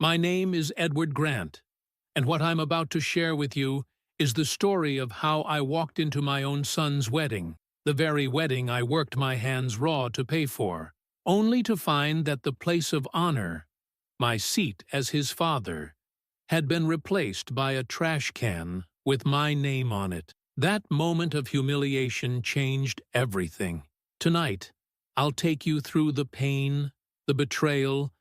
My name is Edward Grant, and what I'm about to share with you is the story of how I walked into my own son's wedding, the very wedding I worked my hands raw to pay for, only to find that the place of honor, my seat as his father, had been replaced by a trash can with my name on it. That moment of humiliation changed everything. Tonight, I'll take you through the pain, the betrayal,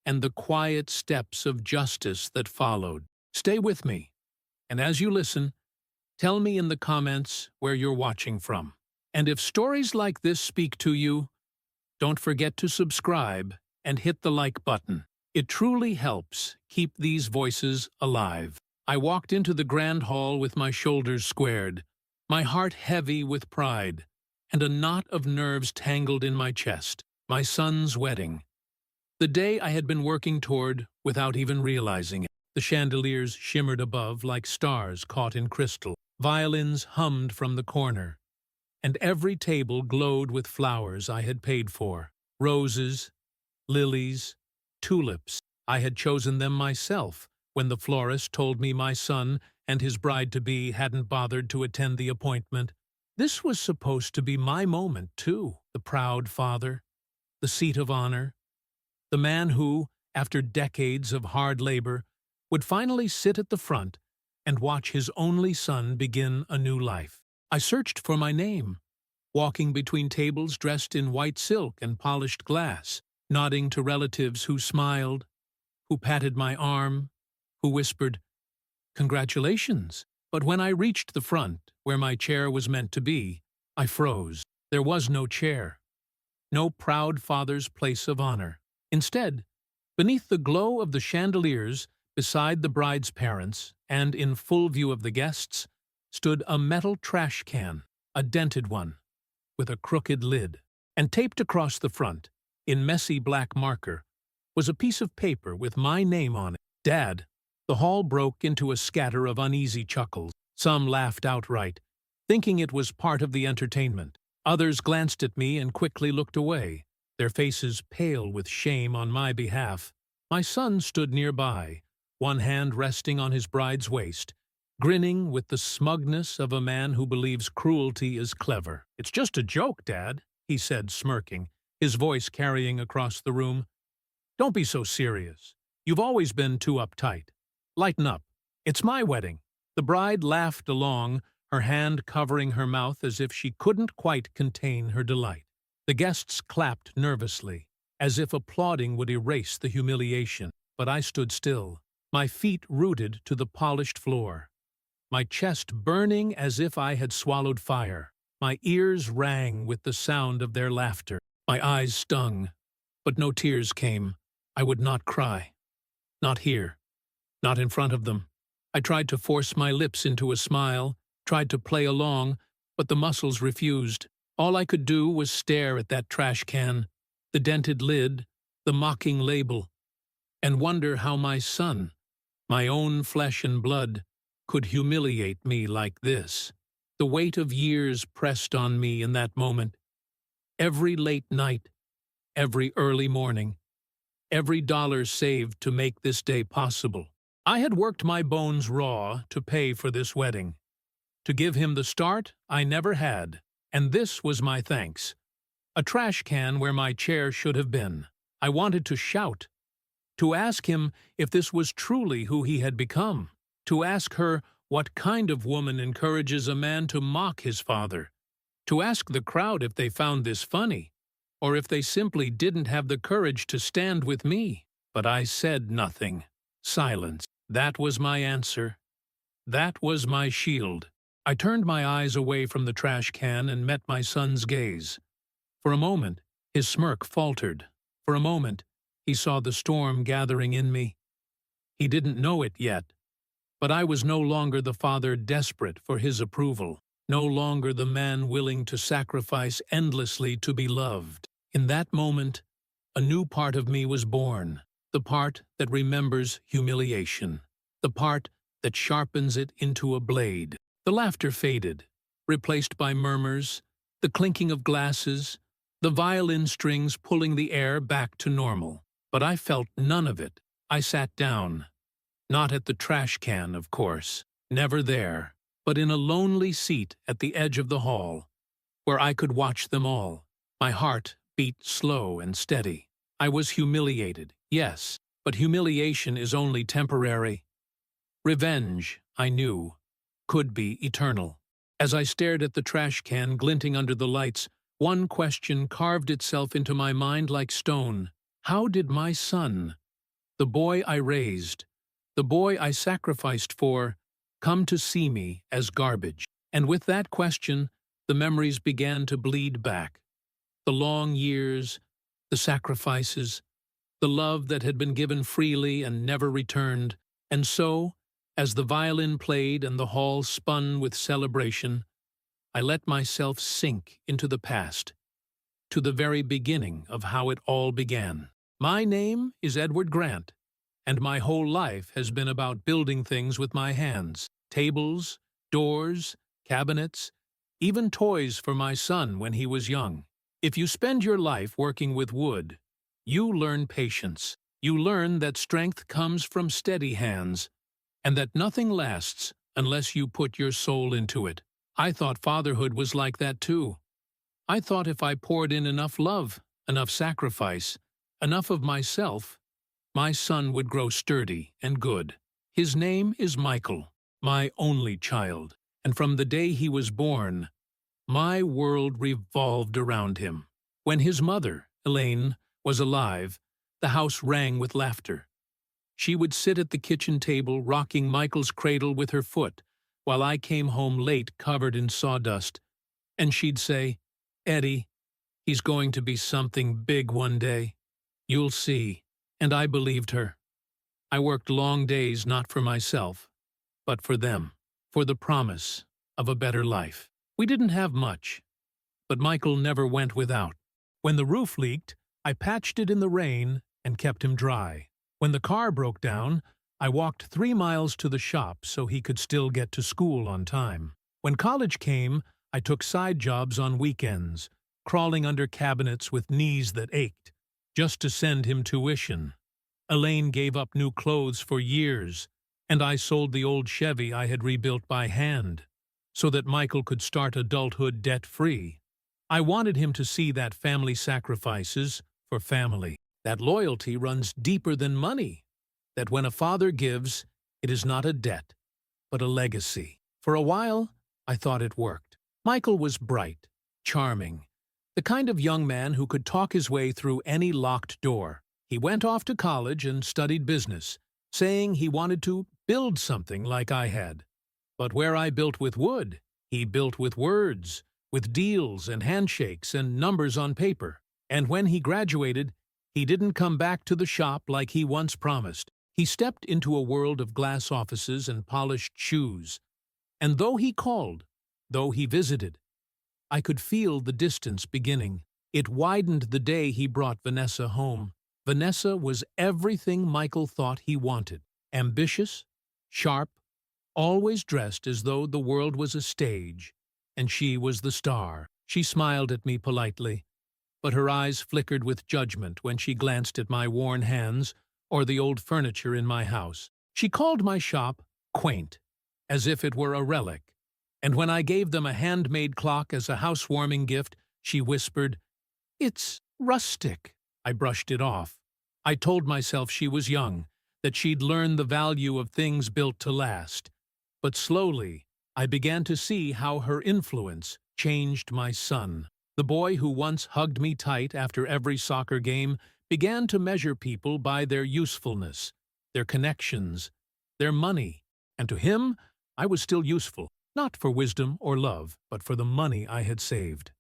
and the quiet steps of justice that followed. Stay with me, and as you listen, tell me in the comments where you're watching from. And if stories like this speak to you, don't forget to subscribe and hit the like button. It truly helps keep these voices alive. I walked into the grand hall with my shoulders squared, my heart heavy with pride, and a knot of nerves tangled in my chest. My son's wedding. The day I had been working toward without even realizing it. The chandeliers shimmered above like stars caught in crystal. Violins hummed from the corner, and every table glowed with flowers I had paid for. Roses, lilies, tulips. I had chosen them myself when the florist told me my son and his bride-to-be hadn't bothered to attend the appointment. This was supposed to be my moment, too. The proud father, the seat of honor, the man who, after decades of hard labor, would finally sit at the front and watch his only son begin a new life. I searched for my name, walking between tables dressed in white silk and polished glass, nodding to relatives who smiled, who patted my arm, who whispered, "Congratulations." But when I reached the front, where my chair was meant to be, I froze. There was no chair, no proud father's place of honor. Instead, beneath the glow of the chandeliers, beside the bride's parents, and in full view of the guests, stood a metal trash can, a dented one, with a crooked lid. And taped across the front, in messy black marker, was a piece of paper with my name on it. Dad. The hall broke into a scatter of uneasy chuckles. Some laughed outright, thinking it was part of the entertainment. Others glanced at me and quickly looked away, their faces pale with shame on my behalf. My son stood nearby, one hand resting on his bride's waist, grinning with the smugness of a man who believes cruelty is clever. "It's just a joke, Dad," he said, smirking, his voice carrying across the room. "Don't be so serious. You've always been too uptight. Lighten up. It's my wedding." The bride laughed along, her hand covering her mouth as if she couldn't quite contain her delight. The guests clapped nervously, as if applauding would erase the humiliation. But I stood still, my feet rooted to the polished floor, my chest burning as if I had swallowed fire. My ears rang with the sound of their laughter. My eyes stung, but no tears came. I would not cry. Not here. Not in front of them. I tried to force my lips into a smile, tried to play along, but the muscles refused. All I could do was stare at that trash can, the dented lid, the mocking label, and wonder how my son, my own flesh and blood, could humiliate me like this. The weight of years pressed on me in that moment. Every late night, every early morning, every dollar saved to make this day possible. I had worked my bones raw to pay for this wedding, to give him the start I never had, and this was my thanks. A trash can where my chair should have been. I wanted to shout, to ask him if this was truly who he had become, to ask her what kind of woman encourages a man to mock his father, to ask the crowd if they found this funny, or if they simply didn't have the courage to stand with me. But I said nothing. Silence. That was my answer. That was my shield. I turned my eyes away from the trash can and met my son's gaze. For a moment, his smirk faltered. For a moment, he saw the storm gathering in me. He didn't know it yet, but I was no longer the father desperate for his approval, no longer the man willing to sacrifice endlessly to be loved. In that moment, a new part of me was born. The part that remembers humiliation, the part that sharpens it into a blade. The laughter faded, replaced by murmurs, the clinking of glasses, the violin strings pulling the air back to normal. But I felt none of it. I sat down. Not at the trash can, of course. Never there. But in a lonely seat at the edge of the hall, where I could watch them all. My heart beat slow and steady. I was humiliated, yes, but humiliation is only temporary. Revenge, I knew, could be eternal. As I stared at the trash can glinting under the lights, one question carved itself into my mind like stone. How did my son, the boy I raised, the boy I sacrificed for, come to see me as garbage? And with that question, the memories began to bleed back. The long years, the sacrifices, the love that had been given freely and never returned. And so, as the violin played and the hall spun with celebration, I let myself sink into the past, to the very beginning of how it all began. My name is Edward Grant, and my whole life has been about building things with my hands. Tables, doors, cabinets, even toys for my son when he was young. If you spend your life working with wood, you learn patience. You learn that strength comes from steady hands, and that nothing lasts unless you put your soul into it. I thought fatherhood was like that too. I thought if I poured in enough love, enough sacrifice, enough of myself, my son would grow sturdy and good. His name is Michael, my only child, and from the day he was born, my world revolved around him. When his mother, Elaine, was alive, the house rang with laughter. She would sit at the kitchen table rocking Michael's cradle with her foot, while I came home late covered in sawdust, and she'd say, "Eddie, he's going to be something big one day. You'll see." And I believed her. I worked long days not for myself, but for them, for the promise of a better life. We didn't have much, but Michael never went without. When the roof leaked, I patched it in the rain and kept him dry. When the car broke down, I walked 3 miles to the shop so he could still get to school on time. When college came, I took side jobs on weekends, crawling under cabinets with knees that ached, just to send him tuition. Elaine gave up new clothes for years, and I sold the old Chevy I had rebuilt by hand, so that Michael could start adulthood debt-free. I wanted him to see that family sacrifices for family, that loyalty runs deeper than money, that when a father gives, it is not a debt, but a legacy. For a while, I thought it worked. Michael was bright, charming, the kind of young man who could talk his way through any locked door. He went off to college and studied business, saying he wanted to build something like I had. But where I built with wood, he built with words, with deals and handshakes and numbers on paper. And when he graduated, he didn't come back to the shop like he once promised. He stepped into a world of glass offices and polished shoes. And though he called, though he visited, I could feel the distance beginning. It widened the day he brought Vanessa home. Vanessa was everything Michael thought he wanted. Ambitious, sharp, always dressed as though the world was a stage, and she was the star. She smiled at me politely, but her eyes flickered with judgment when she glanced at my worn hands or the old furniture in my house. She called my shop quaint, as if it were a relic, and when I gave them a handmade clock as a housewarming gift, she whispered, "It's rustic." I brushed it off. I told myself she was young, that she'd learn the value of things built to last. But slowly, I began to see how her influence changed my son. The boy who once hugged me tight after every soccer game began to measure people by their usefulness, their connections, their money, and to him, I was still useful, not for wisdom or love, but for the money I had saved,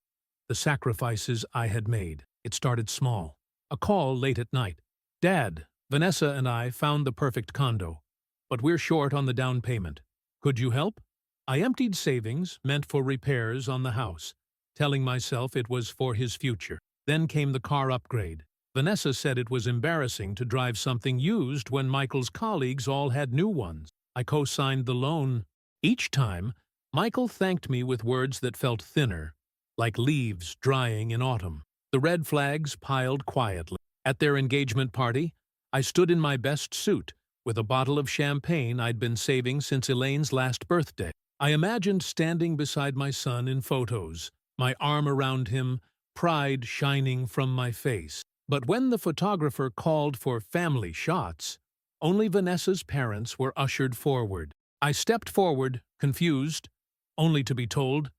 the sacrifices I had made. It started small. A call late at night. "Dad, Vanessa and I found the perfect condo, but we're short on the down payment. Could you help?" I emptied savings meant for repairs on the house, telling myself it was for his future. Then came the car upgrade. Vanessa said it was embarrassing to drive something used when Michael's colleagues all had new ones. I co-signed the loan. Each time, Michael thanked me with words that felt thinner, like leaves drying in autumn. The red flags piled quietly. At their engagement party, I stood in my best suit, with a bottle of champagne I'd been saving since Elaine's last birthday. I imagined standing beside my son in photos, my arm around him, pride shining from my face. But when the photographer called for family shots, only Vanessa's parents were ushered forward. I stepped forward, confused, only to be told,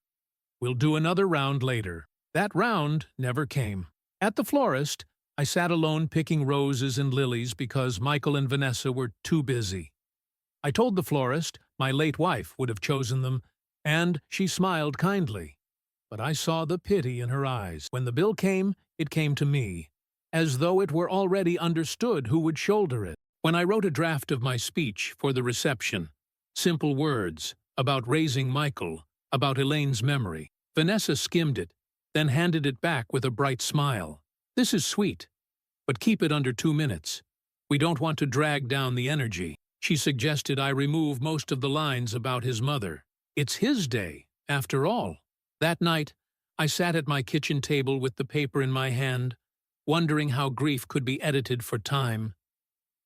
"We'll do another round later." That round never came. At the florist, I sat alone picking roses and lilies because Michael and Vanessa were too busy. I told the florist my late wife would have chosen them, and she smiled kindly. But I saw the pity in her eyes. When the bill came, it came to me, as though it were already understood who would shoulder it. When I wrote a draft of my speech for the reception, simple words about raising Michael, about Elaine's memory, Vanessa skimmed it, then handed it back with a bright smile. "This is sweet, but keep it under 2 minutes. We don't want to drag down the energy." She suggested I remove most of the lines about his mother. It's his day, after all. That night, I sat at my kitchen table with the paper in my hand, wondering how grief could be edited for time.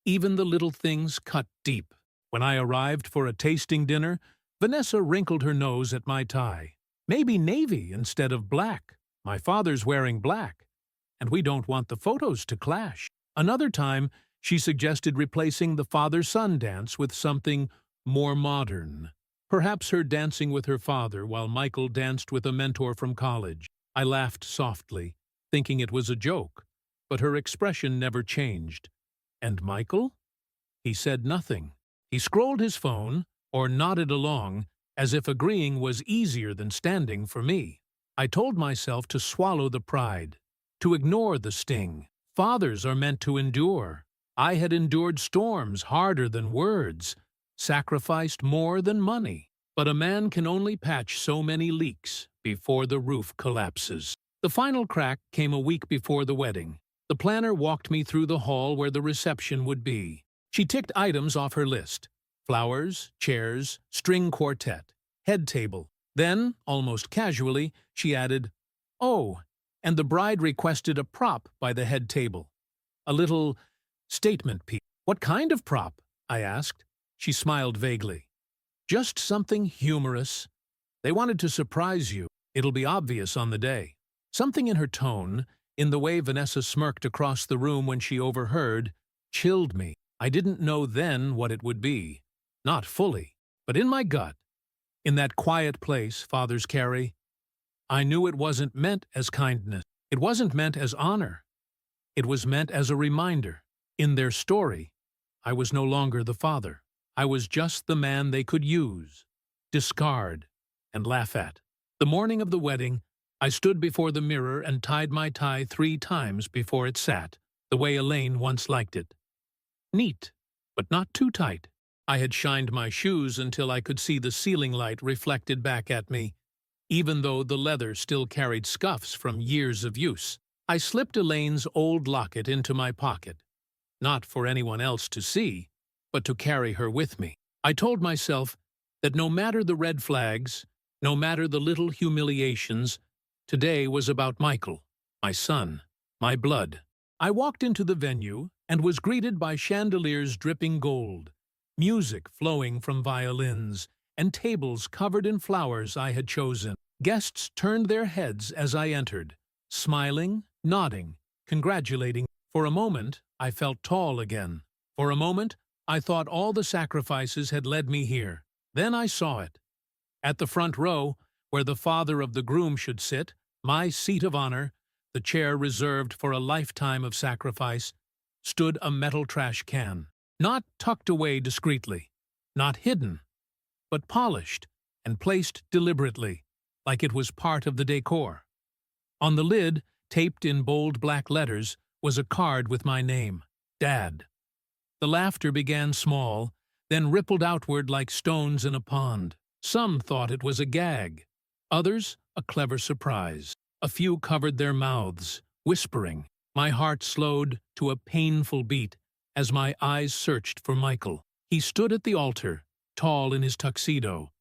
Even the little things cut deep. When I arrived for a tasting dinner, Vanessa wrinkled her nose at my tie. "Maybe navy instead of black. My father's wearing black, and we don't want the photos to clash." Another time, she suggested replacing the father-son dance with something more modern. Perhaps her dancing with her father while Michael danced with a mentor from college. I laughed softly, thinking it was a joke, but her expression never changed. And Michael? He said nothing. He scrolled his phone, or nodded along, as if agreeing was easier than standing for me. I told myself to swallow the pride, to ignore the sting. Fathers are meant to endure. I had endured storms harder than words, sacrificed more than money. But a man can only patch so many leaks before the roof collapses. The final crack came a week before the wedding. The planner walked me through the hall where the reception would be. She ticked items off her list: flowers, chairs, string quartet, head table. Then, almost casually, she added, "Oh, and the bride requested a prop by the head table. A little statement piece." "What kind of prop?" I asked. She smiled vaguely. "Just something humorous. They wanted to surprise you. It'll be obvious on the day." Something in her tone, in the way Vanessa smirked across the room when she overheard, chilled me. I didn't know then what it would be. Not fully, but in my gut, in that quiet place fathers carry, I knew it wasn't meant as kindness. It wasn't meant as honor. It was meant as a reminder. In their story, I was no longer the father. I was just the man they could use, discard, and laugh at. The morning of the wedding, I stood before the mirror and tied my tie 3 times before it sat, the way Elaine once liked it. Neat, but not too tight. I had shined my shoes until I could see the ceiling light reflected back at me, even though the leather still carried scuffs from years of use. I slipped Elaine's old locket into my pocket, not for anyone else to see, but to carry her with me. I told myself that no matter the red flags, no matter the little humiliations, today was about Michael, my son, my blood. I walked into the venue and was greeted by chandeliers dripping gold, music flowing from violins, and tables covered in flowers I had chosen. Guests turned their heads as I entered, smiling, nodding, congratulating. For a moment, I felt tall again. For a moment, I thought all the sacrifices had led me here. Then I saw it. At the front row, where the father of the groom should sit, my seat of honor, the chair reserved for a lifetime of sacrifice, stood a metal trash can. Not tucked away discreetly, not hidden, but polished and placed deliberately, like it was part of the decor. On the lid, taped in bold black letters, was a card with my name, Dad. The laughter began small, then rippled outward like stones in a pond. Some thought it was a gag, others a clever surprise. A few covered their mouths, whispering. My heart slowed to a painful beat as my eyes searched for Michael. He stood at the altar, tall in his tuxedo,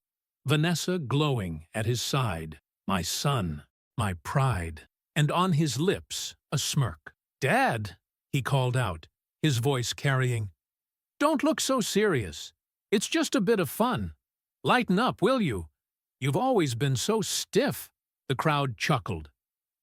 Vanessa glowing at his side. My son, my pride, and on his lips a smirk. "Dad," he called out, his voice carrying, "Don't look so serious. It's just a bit of fun. Lighten up, will you? You've always been so stiff." The crowd chuckled.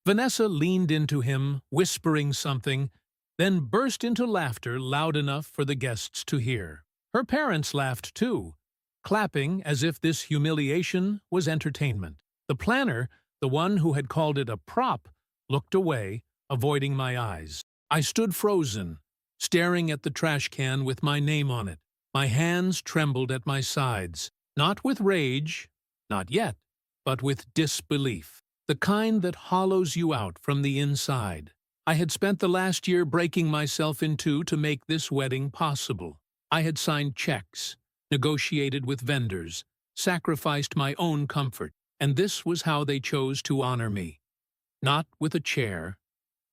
Vanessa leaned into him, whispering something, then burst into laughter loud enough for the guests to hear. Her parents laughed too, clapping as if this humiliation was entertainment. The planner, the one who had called it a prop, looked away, avoiding my eyes. I stood frozen, staring at the trash can with my name on it. My hands trembled at my sides, not with rage, not yet, but with disbelief, the kind that hollows you out from the inside. I had spent the last year breaking myself in two to make this wedding possible. I had signed checks, negotiated with vendors, sacrificed my own comfort, and this was how they chose to honor me. Not with a chair,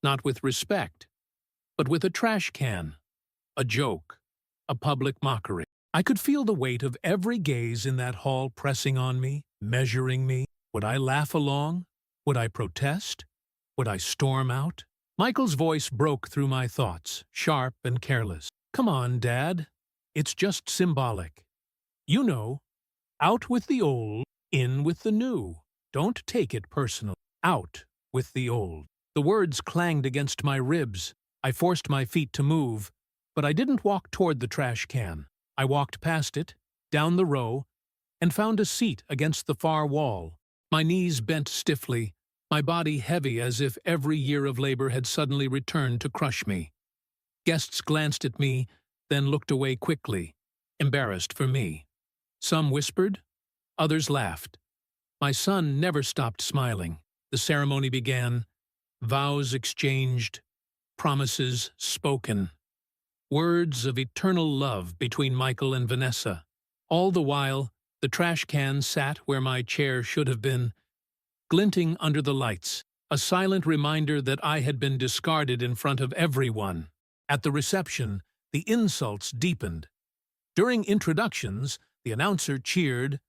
not with respect, but with a trash can, a joke, a public mockery. I could feel the weight of every gaze in that hall pressing on me, measuring me. Would I laugh along? Would I protest? Would I storm out? Michael's voice broke through my thoughts, sharp and careless. "Come on, Dad. It's just symbolic. You know, out with the old, in with the new. Don't take it personal. Out with the old." The words clanged against my ribs. I forced my feet to move, but I didn't walk toward the trash can. I walked past it, down the row, and found a seat against the far wall. My knees bent stiffly, my body heavy as if every year of labor had suddenly returned to crush me. Guests glanced at me, then looked away quickly, embarrassed for me. Some whispered, others laughed. My son never stopped smiling. The ceremony began, vows exchanged, promises spoken, words of eternal love between Michael and Vanessa. All the while, the trash can sat where my chair should have been, glinting under the lights, a silent reminder that I had been discarded in front of everyone. At the reception, the insults deepened. During introductions, the announcer cheered,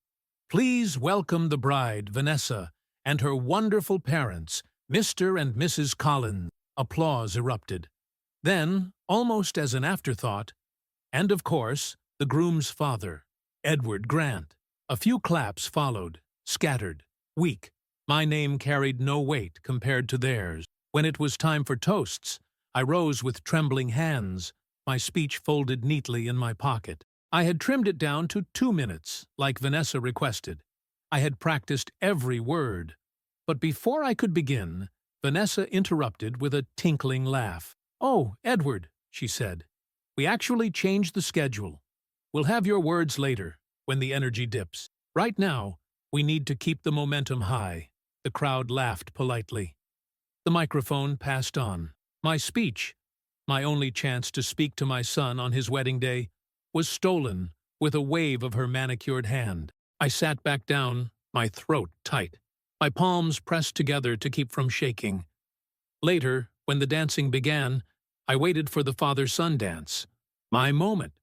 "Please welcome the bride, Vanessa, and her wonderful parents, Mr. and Mrs. Collins." Applause erupted. Then, almost as an afterthought, and of course, the groom's father, Edward Grant. A few claps followed, scattered, weak. My name carried no weight compared to theirs. When it was time for toasts, I rose with trembling hands, my speech folded neatly in my pocket. I had trimmed it down to 2 minutes, like Vanessa requested. I had practiced every word. But before I could begin, Vanessa interrupted with a tinkling laugh. "Oh, Edward," she said, "we actually changed the schedule. We'll have your words later, when the energy dips. Right now, we need to keep the momentum high." The crowd laughed politely. The microphone passed on. My speech, my only chance to speak to my son on his wedding day, was stolen with a wave of her manicured hand. I sat back down, my throat tight, my palms pressed together to keep from shaking. Later, when the dancing began, I waited for the father-son dance. My moment.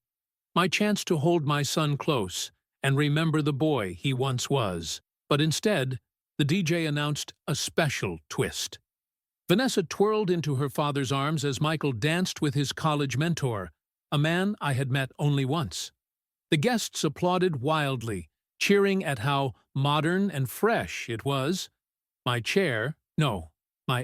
My chance to hold my son close and remember the boy he once was. But instead, the DJ announced a special twist. Vanessa twirled into her father's arms as Michael danced with his college mentor, a man I had met only once. The guests applauded wildly, cheering at how modern and fresh it was. My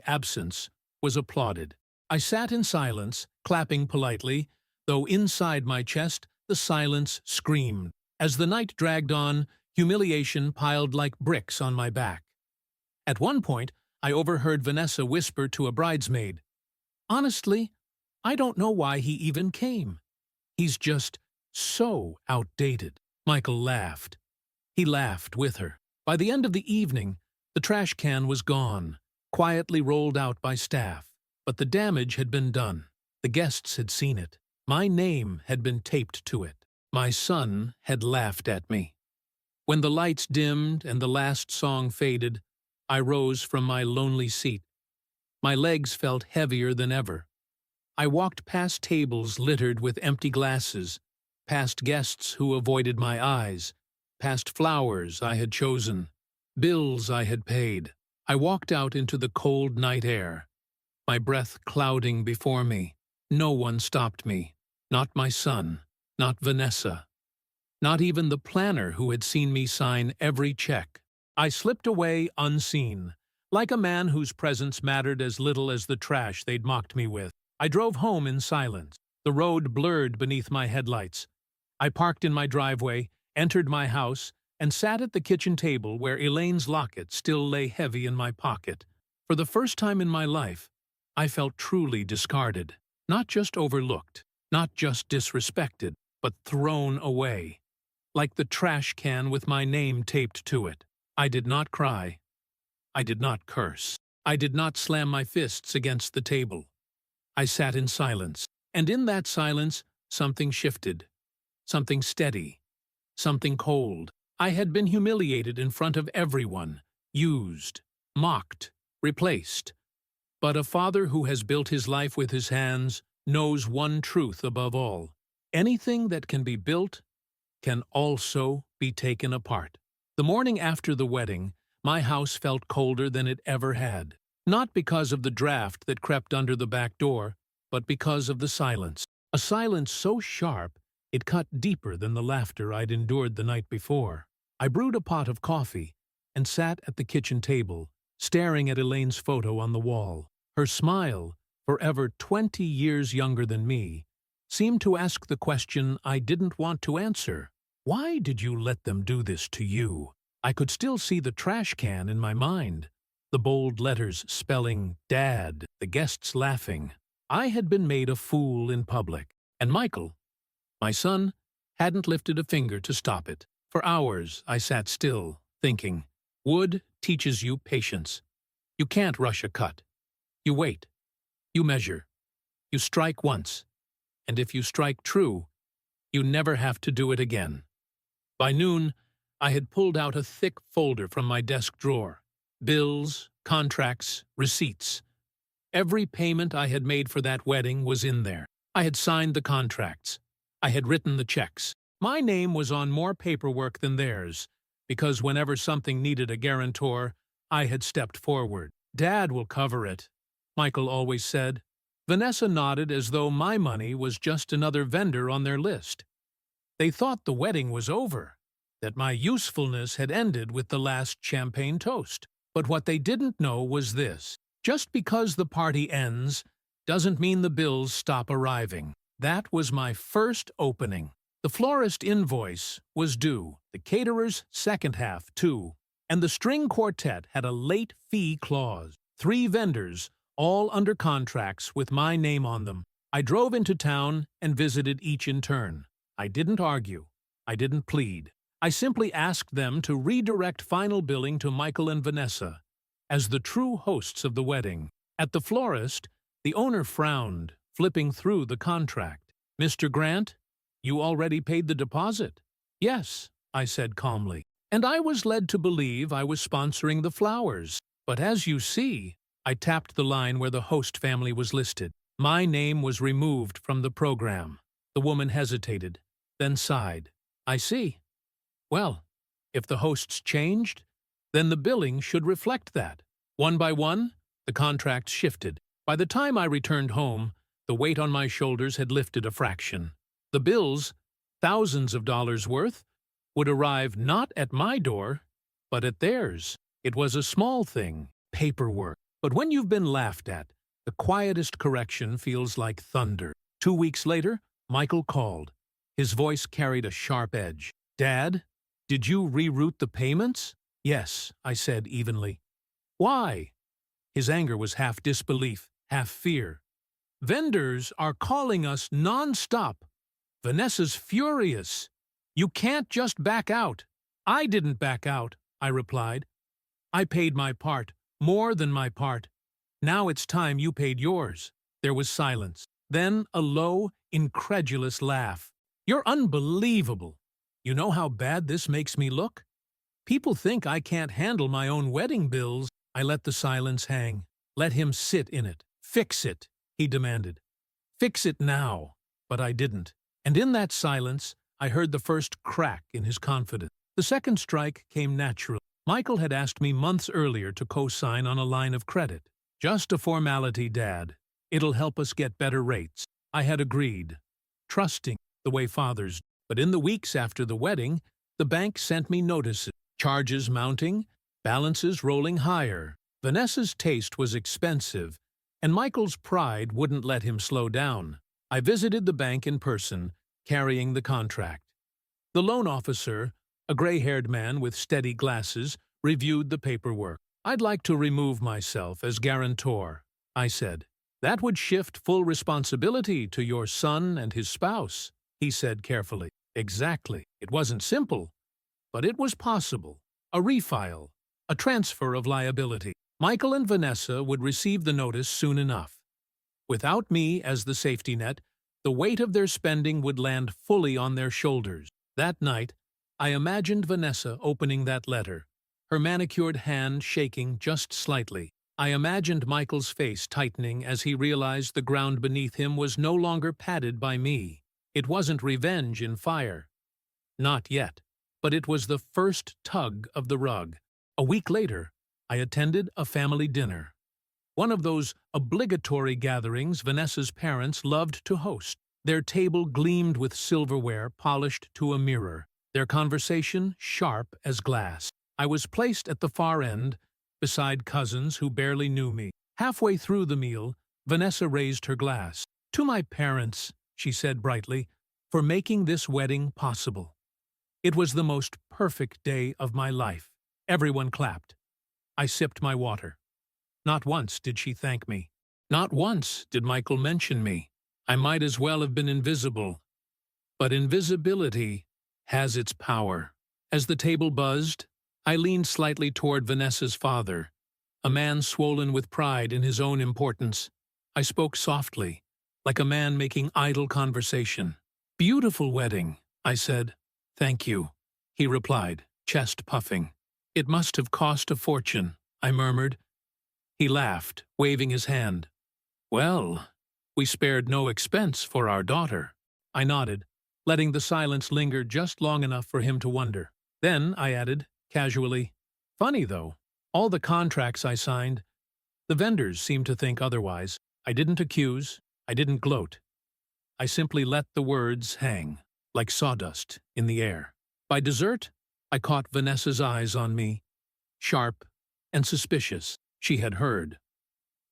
absence, was applauded. I sat in silence, clapping politely, though inside my chest the silence screamed. As the night dragged on, humiliation piled like bricks on my back. At one point, I overheard Vanessa whisper to a bridesmaid, "Honestly, I don't know why he even came. He's just so outdated." Michael laughed. He laughed with her. By the end of the evening, the trash can was gone, quietly rolled out by staff. But the damage had been done. The guests had seen it. My name had been taped to it. My son had laughed at me. When the lights dimmed and the last song faded, I rose from my lonely seat. My legs felt heavier than ever. I walked past tables littered with empty glasses, past guests who avoided my eyes, past flowers I had chosen, bills I had paid. I walked out into the cold night air, my breath clouding before me. No one stopped me. Not my son, not Vanessa, not even the planner who had seen me sign every check. I slipped away unseen, like a man whose presence mattered as little as the trash they'd mocked me with. I drove home in silence. The road blurred beneath my headlights. I parked in my driveway, entered my house, and sat at the kitchen table where Elaine's locket still lay heavy in my pocket. For the first time in my life, I felt truly discarded. Not just overlooked, not just disrespected, but thrown away. Like the trash can with my name taped to it. I did not cry. I did not curse. I did not slam my fists against the table. I sat in silence, and in that silence, something shifted. Something steady. Something cold. I had been humiliated in front of everyone, used, mocked, replaced. But a father who has built his life with his hands knows one truth above all. Anything that can be built can also be taken apart. The morning after the wedding, my house felt colder than it ever had. Not because of the draft that crept under the back door, but because of the silence. A silence so sharp it cut deeper than the laughter I'd endured the night before. I brewed a pot of coffee and sat at the kitchen table, staring at Elaine's photo on the wall. Her smile, forever 20 years younger than me, seemed to ask the question I didn't want to answer. Why did you let them do this to you? I could still see the trash can in my mind, the bold letters spelling Dad, the guests laughing. I had been made a fool in public, and Michael, my son, hadn't lifted a finger to stop it. For hours I sat still, thinking. Wood teaches you patience. You can't rush a cut. You wait. You measure. You strike once. And if you strike true, you never have to do it again. By noon, I had pulled out a thick folder from my desk drawer. Bills, contracts, receipts. Every payment I had made for that wedding was in there. I had signed the contracts. I had written the checks. My name was on more paperwork than theirs, because whenever something needed a guarantor, I had stepped forward. Dad will cover it, Michael always said. Vanessa nodded as though my money was just another vendor on their list. They thought the wedding was over, that my usefulness had ended with the last champagne toast. But what they didn't know was this. Just because the party ends doesn't mean the bills stop arriving. That was my first opening. The florist invoice was due, the caterer's second half too, and the string quartet had a late fee clause. 3 vendors, all under contracts with my name on them. I drove into town and visited each in turn. I didn't argue. I didn't plead. I simply asked them to redirect final billing to Michael and Vanessa as the true hosts of the wedding. At the florist, the owner frowned, flipping through the contract. Mr. Grant, you already paid the deposit. Yes, I said calmly. And I was led to believe I was sponsoring the flowers. But as you see, I tapped the line where the host family was listed. My name was removed from the program. The woman hesitated, then sighed. I see. Well, if the hosts changed, then the billing should reflect that. One by one, the contracts shifted. By the time I returned home, the weight on my shoulders had lifted a fraction. The bills, thousands of dollars worth, would arrive not at my door, but at theirs. It was a small thing, paperwork. But when you've been laughed at, the quietest correction feels like thunder. 2 weeks later, Michael called. His voice carried a sharp edge. Dad, did you reroute the payments? Yes, I said evenly. Why? His anger was half disbelief, half fear. Vendors are calling us non-stop. Vanessa's furious. You can't just back out. I didn't back out, I replied. I paid my part, more than my part. Now it's time you paid yours. There was silence. Then a low, incredulous laugh. You're unbelievable. You know how bad this makes me look? People think I can't handle my own wedding bills. I let the silence hang. Let him sit in it. Fix it, he demanded. Fix it now. But I didn't. And in that silence, I heard the first crack in his confidence. The second strike came naturally. Michael had asked me months earlier to co-sign on a line of credit. Just a formality, Dad. It'll help us get better rates. I had agreed, trusting the way fathers do. But in the weeks after the wedding, the bank sent me notices, charges mounting, balances rolling higher. Vanessa's taste was expensive, and Michael's pride wouldn't let him slow down. I visited the bank in person, carrying the contract. The loan officer, a gray-haired man with steady glasses, reviewed the paperwork. "I'd like to remove myself as guarantor," I said. "That would shift full responsibility to your son and his spouse," he said carefully. Exactly. It wasn't simple, but it was possible. A refile, a transfer of liability. Michael and Vanessa would receive the notice soon enough. Without me as the safety net, the weight of their spending would land fully on their shoulders. That night, I imagined Vanessa opening that letter, her manicured hand shaking just slightly. I imagined Michael's face tightening as he realized the ground beneath him was no longer padded by me. It wasn't revenge in fire. Not yet. But it was the first tug of the rug. A week later, I attended a family dinner. One of those obligatory gatherings Vanessa's parents loved to host. Their table gleamed with silverware polished to a mirror, their conversation sharp as glass. I was placed at the far end, beside cousins who barely knew me. Halfway through the meal, Vanessa raised her glass. "To my parents," she said brightly, "for making this wedding possible. It was the most perfect day of my life." Everyone clapped. I sipped my water. Not once did she thank me. Not once did Michael mention me. I might as well have been invisible. But invisibility has its power. As the table buzzed, I leaned slightly toward Vanessa's father, a man swollen with pride in his own importance. I spoke softly, like a man making idle conversation. "Beautiful wedding," I said. "Thank you," he replied, chest puffing. "It must have cost a fortune," I murmured. He laughed, waving his hand. "Well, we spared no expense for our daughter." I nodded, letting the silence linger just long enough for him to wonder. Then I added, casually, "Funny, though. All the contracts I signed, the vendors seemed to think otherwise. I didn't accuse, I didn't gloat. I simply let the words hang, like sawdust, in the air." By dessert, I caught Vanessa's eyes on me, sharp and suspicious. She had heard.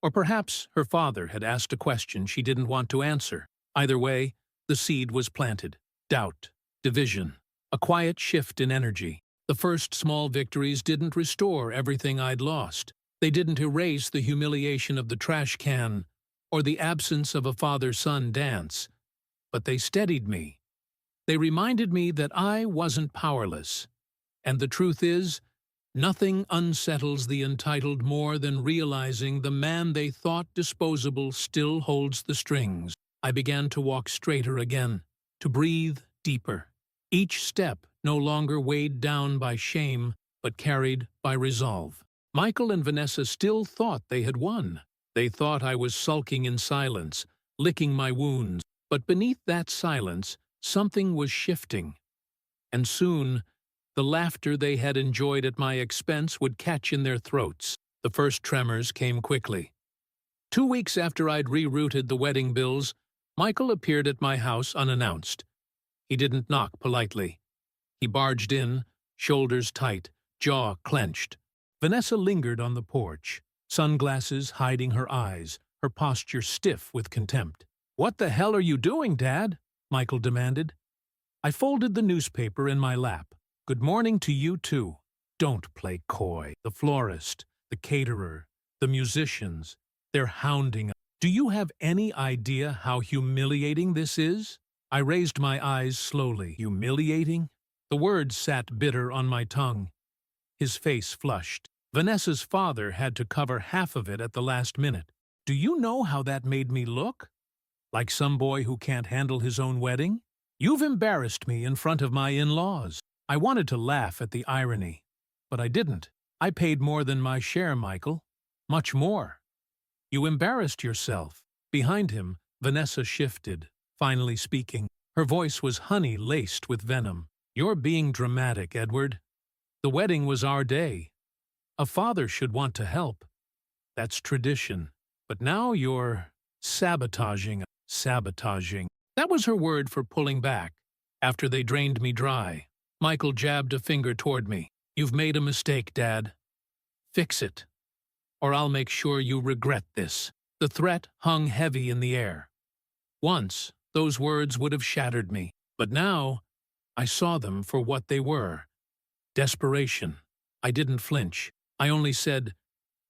Or perhaps her father had asked a question she didn't want to answer. Either way, the seed was planted. Doubt, division, a quiet shift in energy. The first small victories didn't restore everything I'd lost. They didn't erase the humiliation of the trash can or the absence of a father-son dance. But they steadied me. They reminded me that I wasn't powerless. And the truth is, nothing unsettles the entitled more than realizing the man they thought disposable still holds the strings. I began to walk straighter again, to breathe deeper. Each step no longer weighed down by shame, but carried by resolve. Michael and Vanessa still thought they had won. They thought I was sulking in silence, licking my wounds. But beneath that silence, something was shifting. And soon, the laughter they had enjoyed at my expense would catch in their throats. The first tremors came quickly. 2 weeks after I'd rerouted the wedding bills, Michael appeared at my house unannounced. He didn't knock politely. He barged in, shoulders tight, jaw clenched. Vanessa lingered on the porch, sunglasses hiding her eyes, her posture stiff with contempt. "What the hell are you doing, Dad?" Michael demanded. I folded the newspaper in my lap. "Good morning to you, too. Don't play coy. The florist, the caterer, the musicians, they're hounding us. Do you have any idea how humiliating this is?" I raised my eyes slowly. Humiliating? The words sat bitter on my tongue. His face flushed. Vanessa's father had to cover half of it at the last minute. "Do you know how that made me look? Like some boy who can't handle his own wedding? You've embarrassed me in front of my in-laws." I wanted to laugh at the irony, but I didn't. "I paid more than my share, Michael. Much more. You embarrassed yourself." Behind him, Vanessa shifted, finally speaking. Her voice was honey-laced with venom. "You're being dramatic, Edward. The wedding was our day. A father should want to help. That's tradition. But now you're sabotaging." Sabotaging. That was her word for pulling back, after they drained me dry. Michael jabbed a finger toward me. You've made a mistake, Dad. Fix it, or I'll make sure you regret this. The threat hung heavy in the air. Once, those words would have shattered me, but now, I saw them for what they were. Desperation. I didn't flinch. I only said,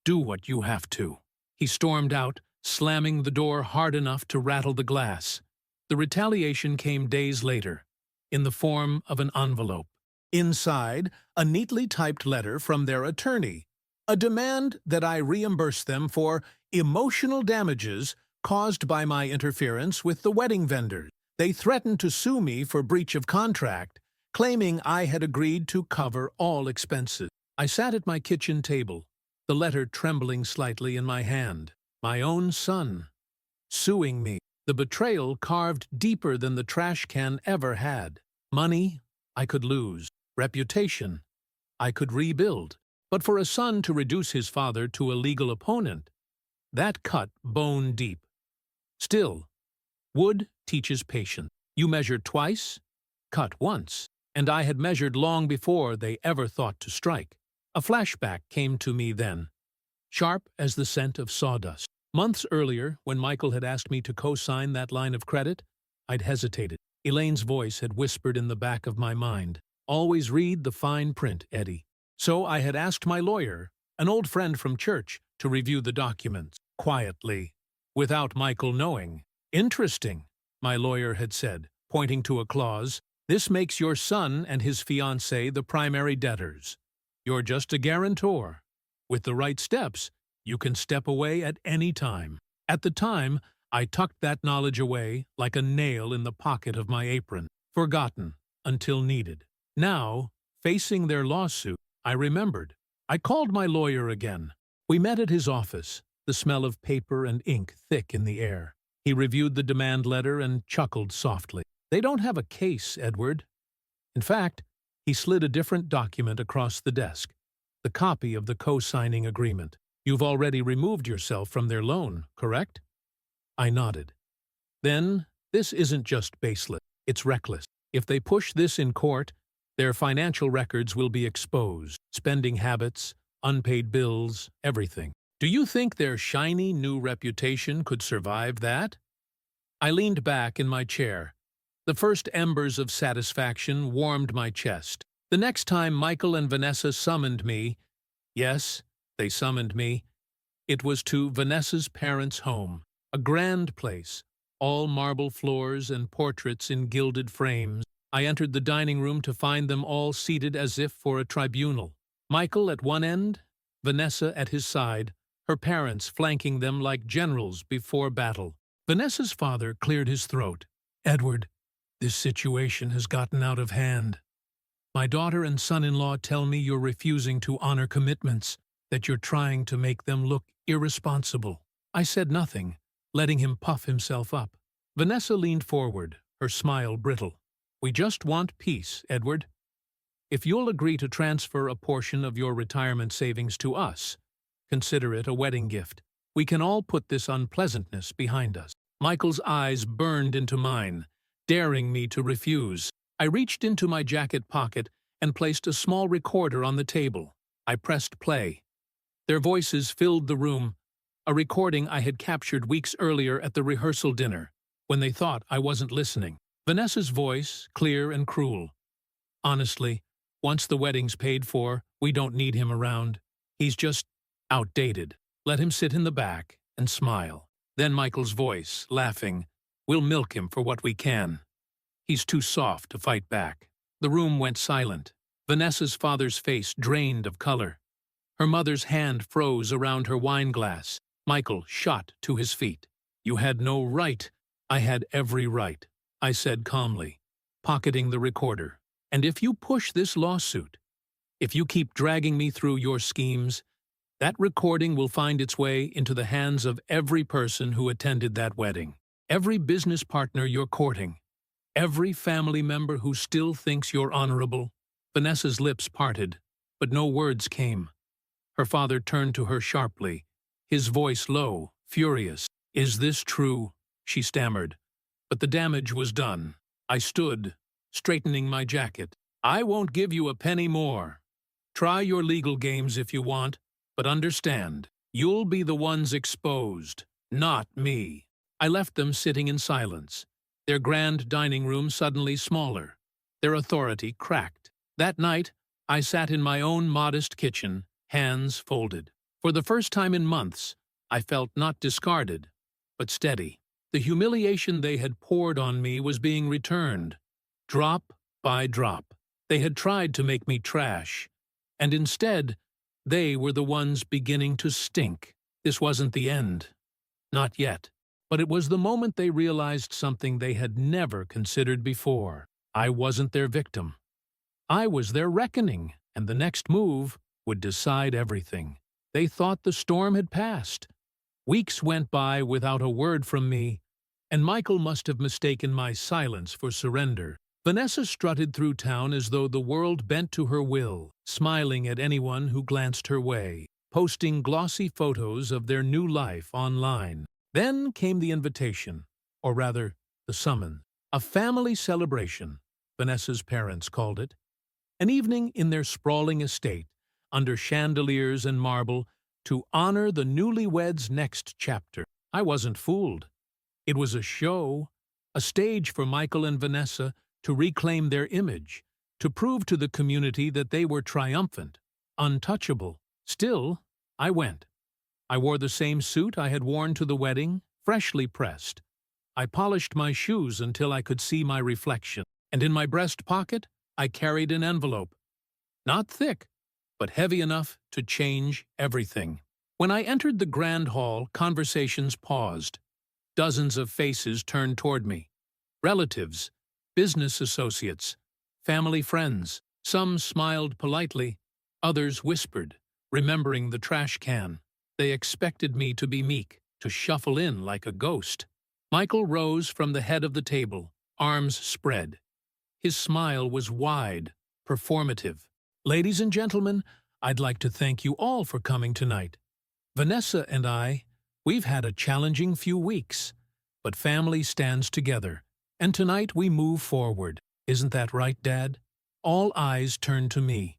do what you have to. He stormed out, slamming the door hard enough to rattle the glass. The retaliation came days later, in the form of an envelope. Inside, a neatly typed letter from their attorney, a demand that I reimburse them for emotional damages caused by my interference with the wedding vendors. They threatened to sue me for breach of contract, claiming I had agreed to cover all expenses. I sat at my kitchen table, the letter trembling slightly in my hand. My own son, suing me. The betrayal carved deeper than the trash can ever had. Money, I could lose. Reputation, I could rebuild. But for a son to reduce his father to a legal opponent, that cut bone deep. Still, wood teaches patience. You measure twice, cut once. And I had measured long before they ever thought to strike. A flashback came to me then, sharp as the scent of sawdust. Months earlier, when Michael had asked me to co-sign that line of credit, I'd hesitated. Elaine's voice had whispered in the back of my mind, always read the fine print, Eddie. So I had asked my lawyer, an old friend from church, to review the documents, quietly, without Michael knowing. Interesting, my lawyer had said, pointing to a clause. This makes your son and his fiancée the primary debtors. You're just a guarantor. With the right steps, you can step away at any time. At the time, I tucked that knowledge away like a nail in the pocket of my apron, forgotten until needed. Now, facing their lawsuit, I remembered. I called my lawyer again. We met at his office, the smell of paper and ink thick in the air. He reviewed the demand letter and chuckled softly. They don't have a case, Edward. In fact, he slid a different document across the desk, the copy of the co-signing agreement. You've already removed yourself from their loan, correct? I nodded. Then, this isn't just baseless, it's reckless. If they push this in court, their financial records will be exposed. Spending habits, unpaid bills, everything. Do you think their shiny new reputation could survive that? I leaned back in my chair. The first embers of satisfaction warmed my chest. The next time Michael and Vanessa summoned me, yes, they summoned me, it was to Vanessa's parents' home, a grand place, all marble floors and portraits in gilded frames. I entered the dining room to find them all seated as if for a tribunal. Michael at one end, Vanessa at his side, her parents flanking them like generals before battle. Vanessa's father cleared his throat. Edward, this situation has gotten out of hand. My daughter and son-in-law tell me you're refusing to honor commitments, that you're trying to make them look irresponsible. I said nothing, letting him puff himself up. Vanessa leaned forward, her smile brittle. We just want peace, Edward. If you'll agree to transfer a portion of your retirement savings to us, consider it a wedding gift. We can all put this unpleasantness behind us. Michael's eyes burned into mine, daring me to refuse. I reached into my jacket pocket and placed a small recorder on the table. I pressed play. Their voices filled the room, a recording I had captured weeks earlier at the rehearsal dinner, when they thought I wasn't listening. Vanessa's voice, clear and cruel. Honestly, once the wedding's paid for, we don't need him around. He's just outdated. Let him sit in the back and smile. Then Michael's voice, laughing. We'll milk him for what we can. He's too soft to fight back. The room went silent. Vanessa's father's face drained of color. Her mother's hand froze around her wine glass. Michael shot to his feet. You had no right. I had every right, I said calmly, pocketing the recorder. And if you push this lawsuit, if you keep dragging me through your schemes, that recording will find its way into the hands of every person who attended that wedding, every business partner you're courting, every family member who still thinks you're honorable. Vanessa's lips parted, but no words came. Her father turned to her sharply, his voice low, furious. Is this true? She stammered. But the damage was done. I stood, straightening my jacket. I won't give you a penny more. Try your legal games if you want, but understand, you'll be the ones exposed, not me. I left them sitting in silence, their grand dining room suddenly smaller, their authority cracked. That night, I sat in my own modest kitchen, hands folded. For the first time in months, I felt not discarded, but steady. The humiliation they had poured on me was being returned, drop by drop. They had tried to make me trash, and instead, they were the ones beginning to stink. This wasn't the end. Not yet. But it was the moment they realized something they had never considered before. I wasn't their victim. I was their reckoning, and the next move would decide everything. They thought the storm had passed. Weeks went by without a word from me, and Michael must have mistaken my silence for surrender. Vanessa strutted through town as though the world bent to her will, smiling at anyone who glanced her way, posting glossy photos of their new life online. Then came the invitation, or rather, the summons. A family celebration, Vanessa's parents called it. An evening in their sprawling estate, under chandeliers and marble, to honor the newlyweds' next chapter. I wasn't fooled. It was a show, a stage for Michael and Vanessa to reclaim their image, to prove to the community that they were triumphant, untouchable. Still, I went. I wore the same suit I had worn to the wedding, freshly pressed. I polished my shoes until I could see my reflection, and in my breast pocket I carried an envelope. Not thick, but heavy enough to change everything. When I entered the grand hall, conversations paused. Dozens of faces turned toward me. Relatives, business associates, family friends. Some smiled politely, others whispered, remembering the trash can. They expected me to be meek, to shuffle in like a ghost. Michael rose from the head of the table, arms spread. His smile was wide, performative. Ladies and gentlemen, I'd like to thank you all for coming tonight. Vanessa and I, we've had a challenging few weeks, but family stands together, and tonight we move forward. Isn't that right, Dad? All eyes turned to me.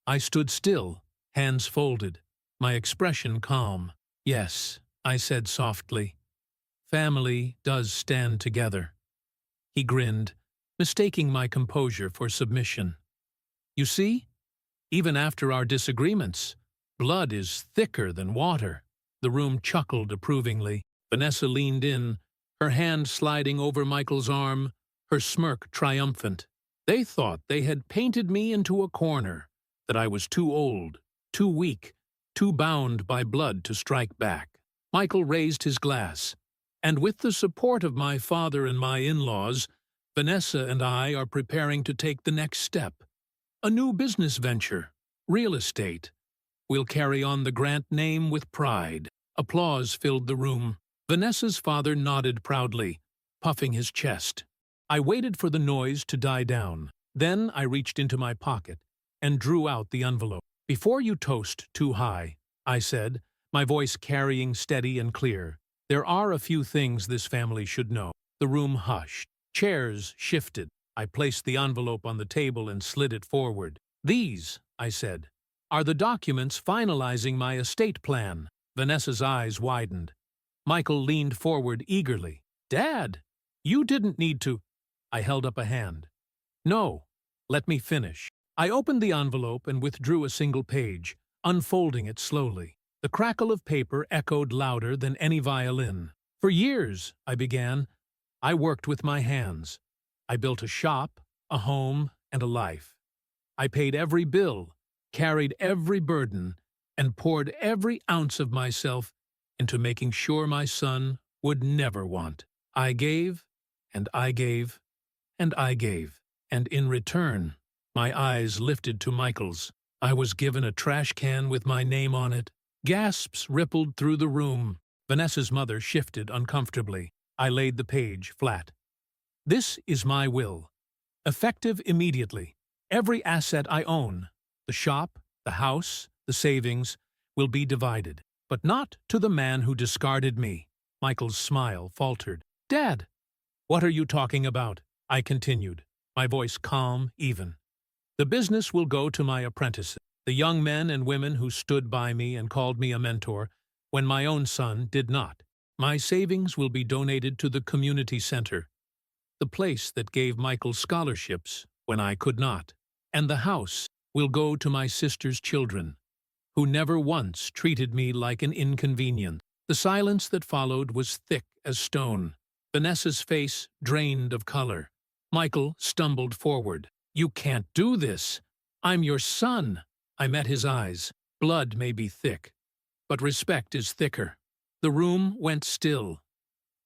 I stood still, hands folded, my expression calm. Yes, I said softly. Family does stand together. He grinned, mistaking my composure for submission. You see, even after our disagreements, blood is thicker than water. The room chuckled approvingly. Vanessa leaned in, her hand sliding over Michael's arm, her smirk triumphant. They thought they had painted me into a corner, that I was too old, too weak, too bound by blood to strike back. Michael raised his glass, and with the support of my father and my in-laws, Vanessa and I are preparing to take the next step. A new business venture, real estate. We'll carry on the Grant name with pride. Applause filled the room. Vanessa's father nodded proudly, puffing his chest. I waited for the noise to die down. Then I reached into my pocket and drew out the envelope. Before you toast too high, I said, my voice carrying steady and clear, there are a few things this family should know. The room hushed. Chairs shifted. I placed the envelope on the table and slid it forward. These, I said, are the documents finalizing my estate plan. Vanessa's eyes widened. Michael leaned forward eagerly. Dad, you didn't need to. I held up a hand. No, let me finish. I opened the envelope and withdrew a single page, unfolding it slowly. The crackle of paper echoed louder than any violin. For years, I began, I worked with my hands. I built a shop, a home, and a life. I paid every bill, carried every burden, and poured every ounce of myself into making sure my son would never want. I gave, and I gave, and I gave. And in return, my eyes lifted to Michael's. I was given a trash can with my name on it. Gasps rippled through the room. Vanessa's mother shifted uncomfortably. I laid the page flat. This is my will. Effective immediately. Every asset I own, the shop, the house, the savings, will be divided. But not to the man who discarded me. Michael's smile faltered. Dad, "What are you talking about?" I continued, my voice calm, even. "The business will go to my apprentices, the young men and women who stood by me and called me a mentor when my own son did not. My savings will be donated to the community center, the place that gave Michael scholarships when I could not. And the house will go to my sister's children, who never once treated me like an inconvenience." The silence that followed was thick as stone. Vanessa's face drained of color. Michael stumbled forward. "You can't do this. I'm your son." I met his eyes. Blood may be thick, but respect is thicker. The room went still.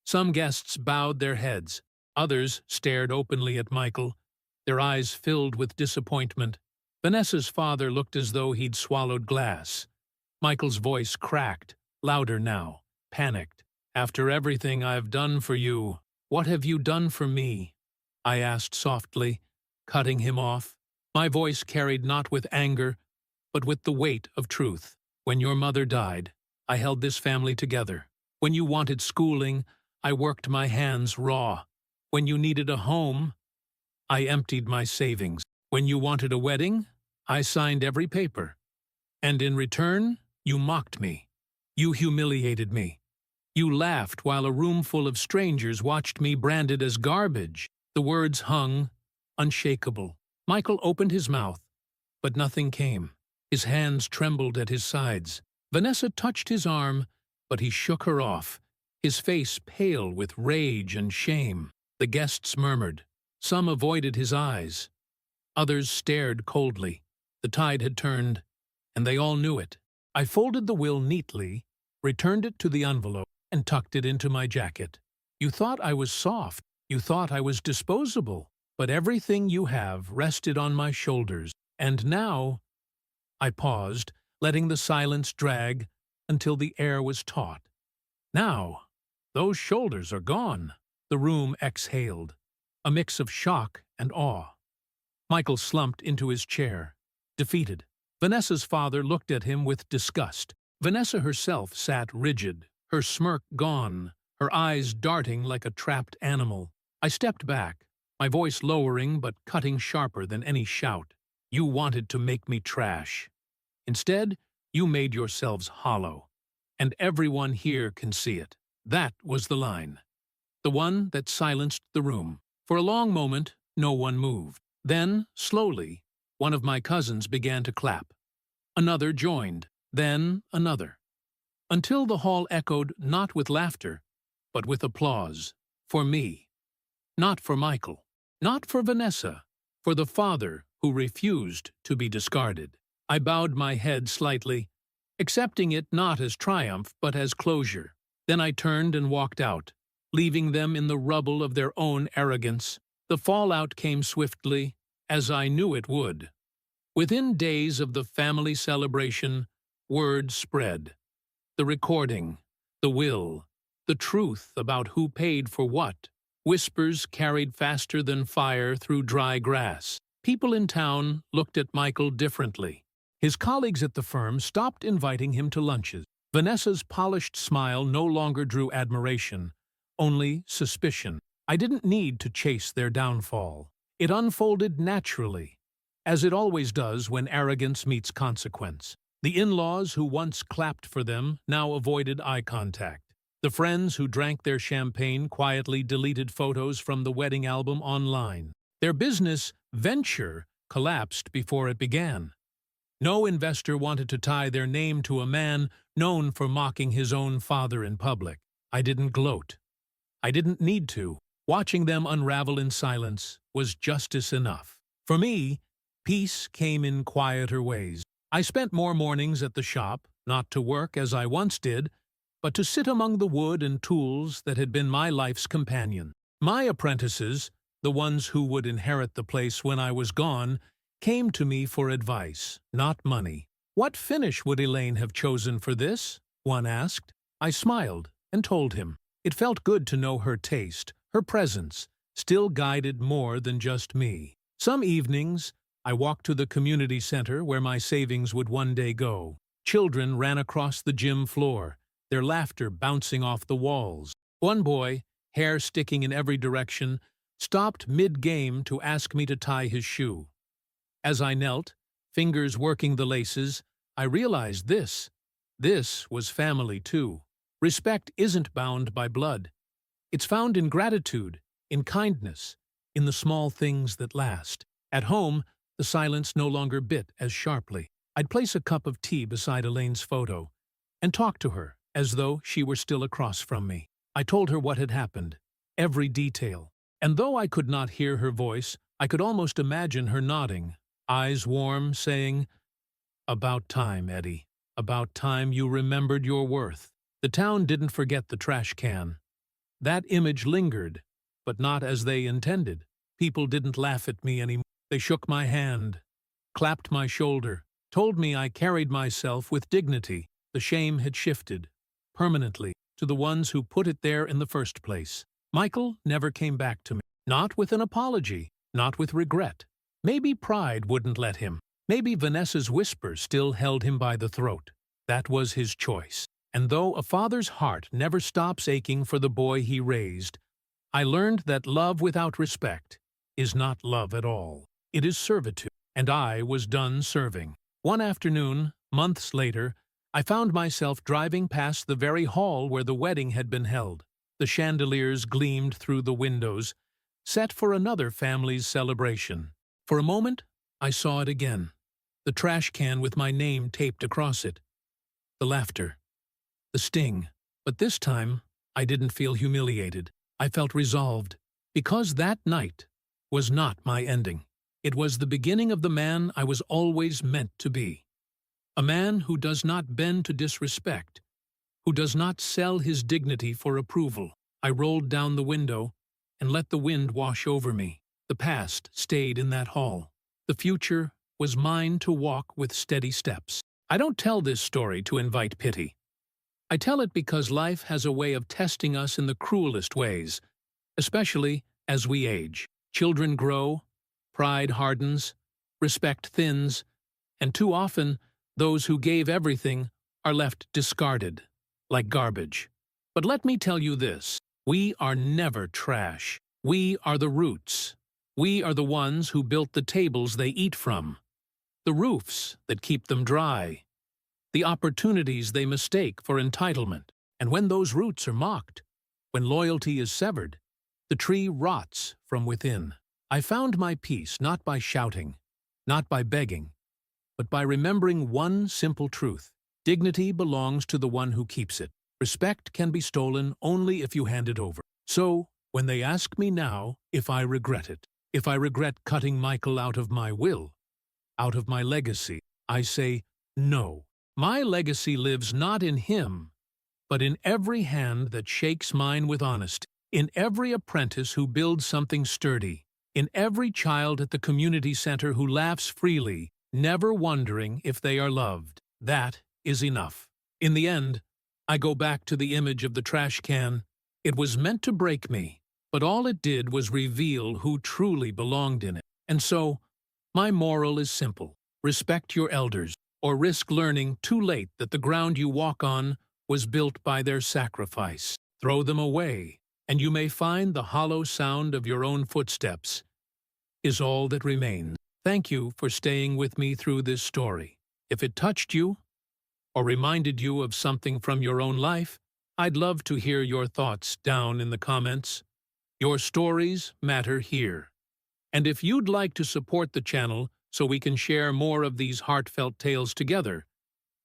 Some guests bowed their heads. Others stared openly at Michael, their eyes filled with disappointment. Vanessa's father looked as though he'd swallowed glass. Michael's voice cracked, louder now, panicked. "After everything I've done for you, what have you done for me?" I asked softly, cutting him off. My voice carried not with anger, but with the weight of truth. "When your mother died, I held this family together. When you wanted schooling, I worked my hands raw. When you needed a home, I emptied my savings. When you wanted a wedding, I signed every paper. And in return, you mocked me. You humiliated me. You laughed while a room full of strangers watched me branded as garbage." The words hung, unshakable. Michael opened his mouth, but nothing came. His hands trembled at his sides. Vanessa touched his arm, but he shook her off, his face pale with rage and shame. The guests murmured. Some avoided his eyes. Others stared coldly. The tide had turned, and they all knew it. I folded the will neatly, returned it to the envelope, and tucked it into my jacket. "You thought I was soft. You thought I was disposable. But everything you have rested on my shoulders. And now—" I paused, letting the silence drag until the air was taut. "Now, those shoulders are gone." The room exhaled, a mix of shock and awe. Michael slumped into his chair, defeated. Vanessa's father looked at him with disgust. Vanessa herself sat rigid, her smirk gone, her eyes darting like a trapped animal. I stepped back, my voice lowering but cutting sharper than any shout. "You wanted to make me trash. Instead, you made yourselves hollow. And everyone here can see it." That was the line. The one that silenced the room. For a long moment, no one moved. Then, slowly, one of my cousins began to clap. Another joined, then another. Until the hall echoed not with laughter, but with applause. For me. Not for Michael. Not for Vanessa. For the father who refused to be discarded. I bowed my head slightly, accepting it not as triumph but as closure. Then I turned and walked out, leaving them in the rubble of their own arrogance. The fallout came swiftly, as I knew it would. Within days of the family celebration, word spread. The recording, the will, the truth about who paid for what. Whispers carried faster than fire through dry grass. People in town looked at Michael differently. His colleagues at the firm stopped inviting him to lunches. Vanessa's polished smile no longer drew admiration, only suspicion. I didn't need to chase their downfall. It unfolded naturally, as it always does when arrogance meets consequence. The in-laws who once clapped for them now avoided eye contact. The friends who drank their champagne quietly deleted photos from the wedding album online. Their business venture collapsed before it began. No investor wanted to tie their name to a man known for mocking his own father in public. I didn't gloat. I didn't need to. Watching them unravel in silence was justice enough. For me, peace came in quieter ways. I spent more mornings at the shop, not to work as I once did, but to sit among the wood and tools that had been my life's companion. My apprentices, the ones who would inherit the place when I was gone, came to me for advice, not money. "What finish would Elaine have chosen for this?" one asked. I smiled and told him. It felt good to know her taste, her presence, still guided more than just me. Some evenings, I walked to the community center where my savings would one day go. Children ran across the gym floor, their laughter bouncing off the walls. One boy, hair sticking in every direction, stopped mid-game to ask me to tie his shoe. As I knelt, fingers working the laces, I realized this. This was family too. Respect isn't bound by blood. It's found in gratitude, in kindness, in the small things that last. At home, the silence no longer bit as sharply. I'd place a cup of tea beside Elaine's photo and talk to her as though she were still across from me. I told her what had happened, every detail. And though I could not hear her voice, I could almost imagine her nodding, eyes warm, saying, "About time, Eddie. About time you remembered your worth." The town didn't forget the trash can. That image lingered, but not as they intended. People didn't laugh at me anymore. They shook my hand, clapped my shoulder, told me I carried myself with dignity. The shame had shifted, permanently, to the ones who put it there in the first place. Michael never came back to me. Not with an apology, not with regret. Maybe pride wouldn't let him. Maybe Vanessa's whisper still held him by the throat. That was his choice. And though a father's heart never stops aching for the boy he raised, I learned that love without respect is not love at all. It is servitude. And I was done serving. One afternoon, months later, I found myself driving past the very hall where the wedding had been held. The chandeliers gleamed through the windows, set for another family's celebration. For a moment, I saw it again. The trash can with my name taped across it. The laughter. The sting. But this time, I didn't feel humiliated. I felt resolved, because that night was not my ending. It was the beginning of the man I was always meant to be. A man who does not bend to disrespect, who does not sell his dignity for approval. I rolled down the window and let the wind wash over me. The past stayed in that hall. The future was mine to walk with steady steps. I don't tell this story to invite pity. I tell it because life has a way of testing us in the cruelest ways, especially as we age. Children grow, pride hardens, respect thins, and too often, those who gave everything are left discarded, like garbage. But let me tell you this, we are never trash. We are the roots. We are the ones who built the tables they eat from, the roofs that keep them dry, the opportunities they mistake for entitlement. And when those roots are mocked, when loyalty is severed, the tree rots from within. I found my peace not by shouting, not by begging, but by remembering one simple truth. Dignity belongs to the one who keeps it. Respect can be stolen only if you hand it over. So, when they ask me now if I regret it, if I regret cutting Michael out of my will, out of my legacy, I say no. My legacy lives not in him, but in every hand that shakes mine with honesty, in every apprentice who builds something sturdy, in every child at the community center who laughs freely, never wondering if they are loved. That is enough. In the end, I go back to the image of the trash can. It was meant to break me, but all it did was reveal who truly belonged in it. And so, my moral is simple. Respect your elders, or risk learning too late that the ground you walk on was built by their sacrifice. Throw them away, and you may find the hollow sound of your own footsteps is all that remains. Thank you for staying with me through this story. If it touched you, or reminded you of something from your own life, I'd love to hear your thoughts down in the comments. Your stories matter here. And if you'd like to support the channel so we can share more of these heartfelt tales together,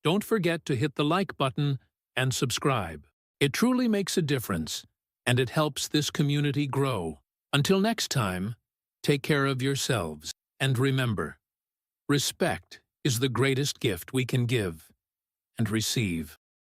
don't forget to hit the like button and subscribe. It truly makes a difference, and it helps this community grow. Until next time, take care of yourselves, and remember, respect is the greatest gift we can give and receive.